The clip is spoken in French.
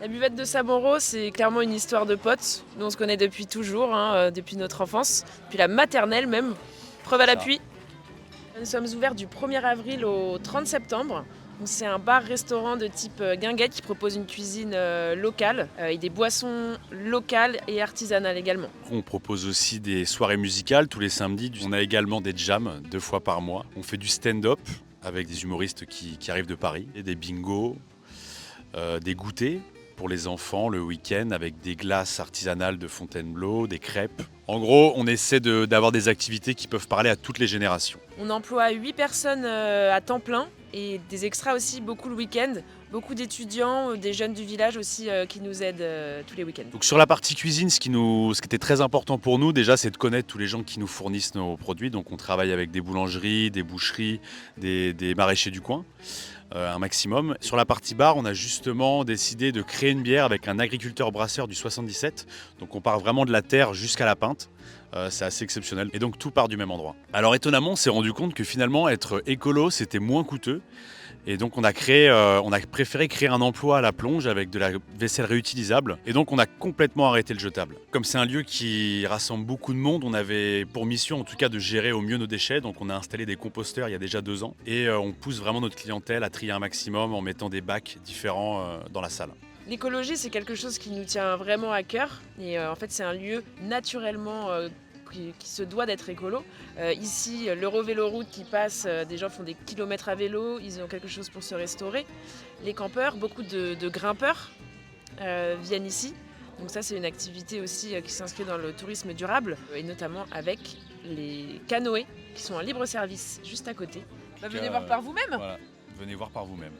La buvette de Sabonreau, c'est clairement une histoire de potes. Nous, on se connaît depuis toujours, depuis notre enfance, depuis la maternelle même. Preuve à Ça. l'appui. Nous sommes ouverts du 1er avril au 30 septembre. Donc, c'est un bar-restaurant de type guinguette qui propose une cuisine locale et des boissons locales et artisanales également. On propose aussi des soirées musicales tous les samedis. On a également des jams 2 fois par mois. On fait du stand-up avec des humoristes qui arrivent de Paris, et des bingos, des goûters pour les enfants le week-end avec des glaces artisanales de Fontainebleau, des crêpes. En gros, on essaie d'avoir des activités qui peuvent parler à toutes les générations. On emploie 8 personnes à temps plein et des extras aussi, beaucoup le week-end. Beaucoup d'étudiants, des jeunes du village aussi qui nous aident tous les week-ends. Donc sur la partie cuisine, ce qui était très important pour nous déjà, c'est de connaître tous les gens qui nous fournissent nos produits. Donc on travaille avec des boulangeries, des boucheries, des maraîchers du coin. Un maximum. Sur la partie bar, on a justement décidé de créer une bière avec un agriculteur brasseur du 77. Donc on part vraiment de la terre jusqu'à la pinte. C'est assez exceptionnel. Et donc tout part du même endroit. Alors étonnamment, on s'est rendu compte que finalement être écolo, c'était moins coûteux. Et donc on a préféré créer un emploi à la plonge avec de la vaisselle réutilisable. Et donc on a complètement arrêté le jetable. Comme c'est un lieu qui rassemble beaucoup de monde, on avait pour mission en tout cas de gérer au mieux nos déchets. Donc on a installé des composteurs il y a déjà 2 ans. Et on pousse vraiment notre clientèle à trier un maximum en mettant des bacs différents dans la salle. L'écologie, c'est quelque chose qui nous tient vraiment à cœur. Et en fait, c'est un lieu naturellement qui se doit d'être écolo. Ici, l'Eurovéloroute qui passe, des gens font des kilomètres à vélo, ils ont quelque chose pour se restaurer. Les campeurs, beaucoup de grimpeurs viennent ici. Donc ça, c'est une activité aussi qui s'inscrit dans le tourisme durable, et notamment avec les canoës qui sont en libre service juste à côté. Venez voir par vous-même. Voilà, venez voir par vous-même.